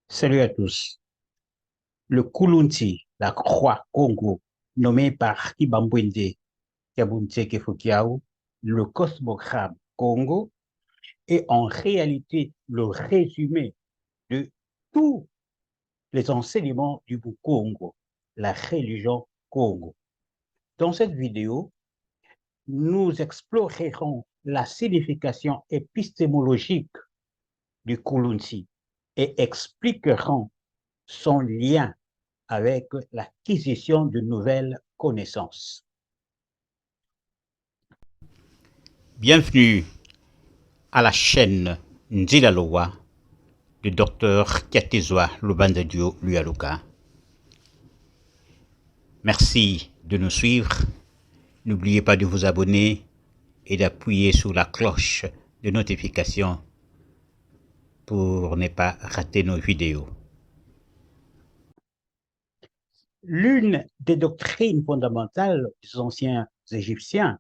Salut à tous. Le Kulunti, la croix Congo, nommée par Kibambwende Kabunte Kefokiao, le cosmogramme Congo, est en réalité le résumé de tous les enseignements du Congo, la religion Congo. Dans cette vidéo, nous explorerons la signification épistémologique du Kulunti et expliquerons son lien avec l'acquisition de nouvelles connaissances. Bienvenue à la chaîne Nzilalowa du docteur Kiatizwa Lubandadio Lualuka. Merci de nous suivre. N'oubliez pas de vous abonner et d'appuyer sur la cloche de notification pour ne pas rater nos vidéos. L'une des doctrines fondamentales des anciens Égyptiens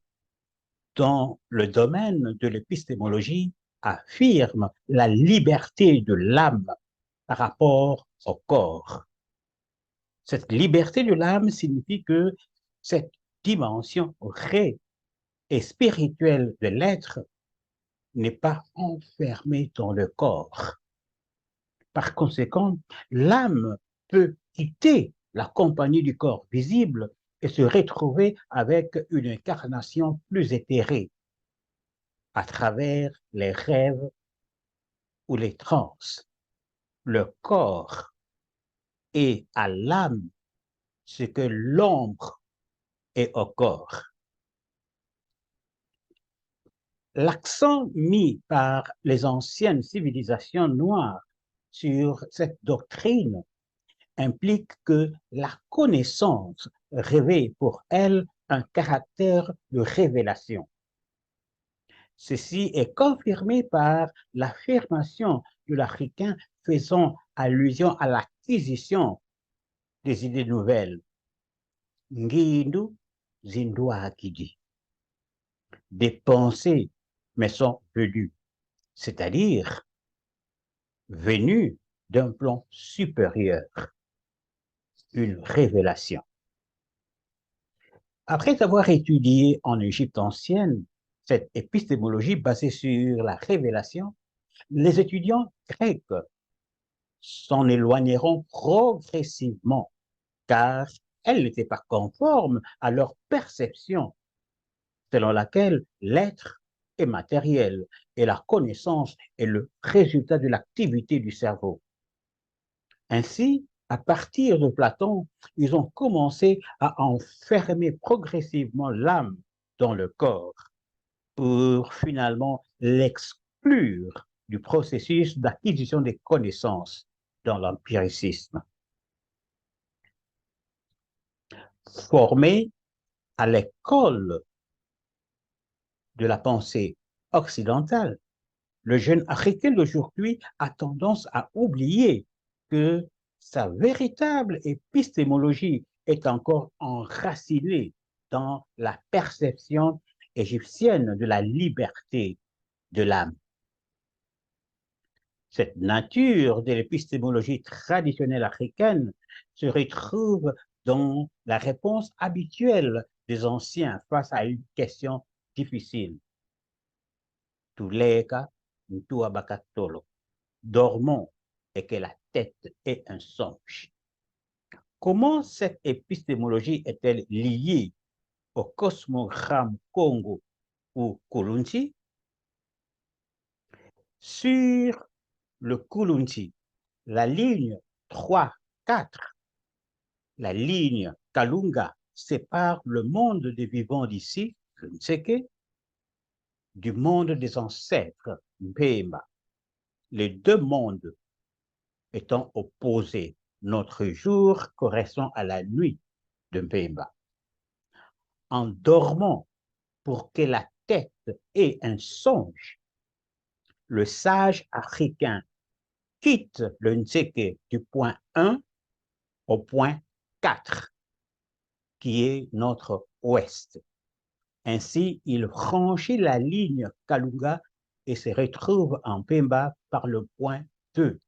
dans le domaine de l'épistémologie affirme la liberté de l'âme par rapport au corps. Cette liberté de l'âme signifie que cette dimension vraie et spirituelle de l'être n'est pas enfermée dans le corps. Par conséquent, l'âme peut quitter la compagnie du corps visible et se retrouver avec une incarnation plus éthérée à travers les rêves ou les trans. Le corps est à l'âme ce que l'ombre est au corps. L'accent mis par les anciennes civilisations noires sur cette doctrine implique que la connaissance revêt pour elles un caractère de révélation. Ceci est confirmé par l'affirmation de l'Africain faisant allusion à l'acquisition des idées nouvelles. Ngindu zindua akidi. Des pensées mais sont venues, c'est-à-dire venues d'un plan supérieur, une révélation. Après avoir étudié en Égypte ancienne cette épistémologie basée sur la révélation, les étudiants grecs s'en éloigneront progressivement car elle n'était pas conforme à leur perception selon laquelle l'être est matériel et la connaissance est le résultat de l'activité du cerveau. Ainsi, à partir de Platon, ils ont commencé à enfermer progressivement l'âme dans le corps pour finalement l'exclure du processus d'acquisition des connaissances dans l'empiricisme. Formé à l'école de la pensée occidentale, le jeune africain d'aujourd'hui a tendance à oublier que sa véritable épistémologie est encore enracinée dans la perception égyptienne de la liberté de l'âme. Cette nature de l'épistémologie traditionnelle africaine se retrouve dans la réponse habituelle des anciens face à une question difficile. Tuleka Ntuabakatolo. Dormons et que la tête est un songe. Comment cette épistémologie est-elle liée au cosmogramme Congo ou Kulunti? Sur le Kulunti, la ligne 3-4, la ligne Kalunga sépare le monde des vivants d'ici, le Nseke, du monde des ancêtres, Mpemba. Les deux mondes étant opposés. Notre jour correspond à la nuit de Mpemba. En dormant pour que la tête ait un songe, le sage africain quitte le Nseke du point 1 au point 4, qui est notre ouest. Ainsi, il franchit la ligne Kalunga et se retrouve en Pemba par le point 2.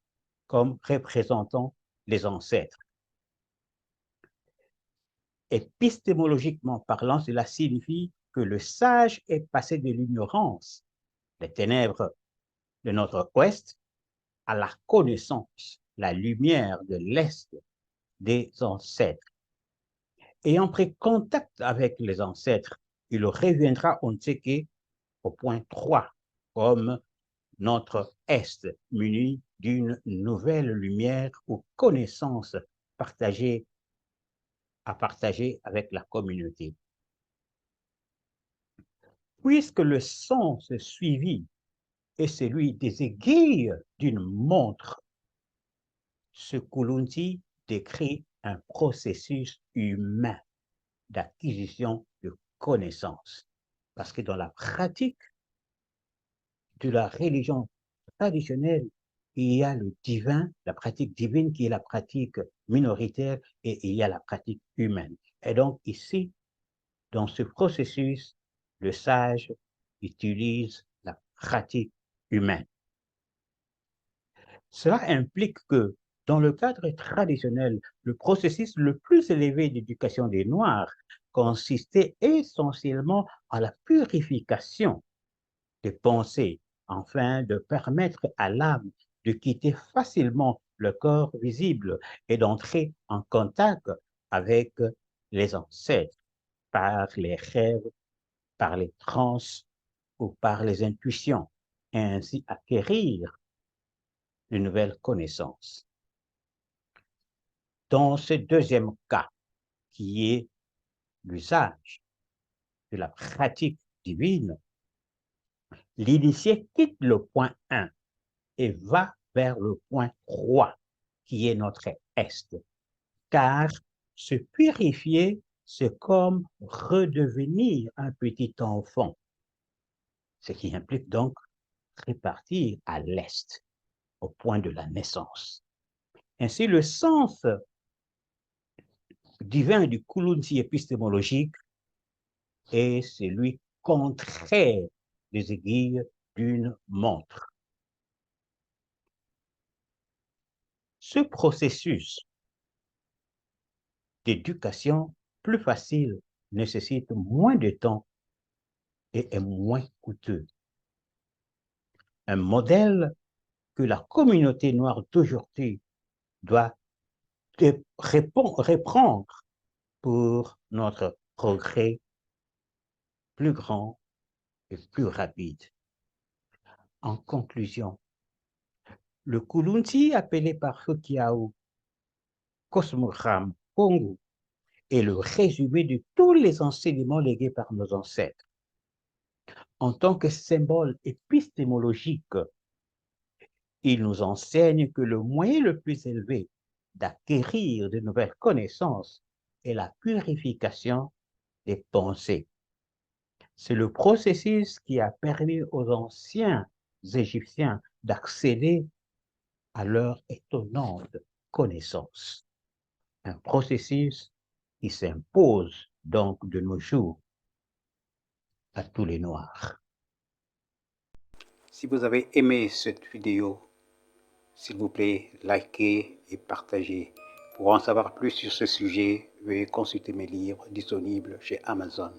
comme représentant les ancêtres. Épistémologiquement parlant, cela signifie que le sage est passé de l'ignorance, des ténèbres de notre ouest, à la connaissance, la lumière de l'est des ancêtres. Ayant pris contact avec les ancêtres, il reviendra, on ne sait qu'au point 3, comme notre est muni d'une nouvelle lumière ou connaissance partagée à partager avec la communauté. Puisque le sens suivi est celui des aiguilles d'une montre, ce Kulunti décrit un processus humain d'acquisition de connaissances. Parce que dans la pratique de la religion traditionnelle, il y a le divin, la pratique divine qui est la pratique minoritaire et il y a la pratique humaine. Et donc ici, dans ce processus, le sage utilise la pratique humaine. Cela implique que, dans le cadre traditionnel, le processus le plus élevé d'éducation des Noirs consistait essentiellement à la purification des pensées, afin de permettre à l'âme de quitter facilement le corps visible et d'entrer en contact avec les ancêtres par les rêves, par les trans ou par les intuitions, et ainsi acquérir de nouvelles connaissances. Dans ce deuxième cas, qui est l'usage de la pratique divine, l'initié quitte le point 1 et va vers le point 3, qui est notre est. Car se purifier, c'est comme redevenir un petit enfant, ce qui implique donc repartir à l'est, au point de la naissance. Ainsi, le sens divin du Kulunti épistémologique est celui contraire des aiguilles d'une montre. Ce processus d'éducation plus facile nécessite moins de temps et est moins coûteux. Un modèle que la communauté noire d'aujourd'hui doit reprendre pour notre progrès plus grand et plus rapide. En conclusion, le Kulunti, appelé par Fokiaou Cosmogram Kongu, est le résumé de tous les enseignements légués par nos ancêtres. En tant que symbole épistémologique, il nous enseigne que le moyen le plus élevé d'acquérir de nouvelles connaissances est la purification des pensées. C'est le processus qui a permis aux anciens Égyptiens d'accéder à leur étonnante connaissance. Un processus qui s'impose donc de nos jours à tous les Noirs. Si vous avez aimé cette vidéo, s'il vous plaît, likez et partagez. Pour en savoir plus sur ce sujet, veuillez consulter mes livres disponibles chez Amazon.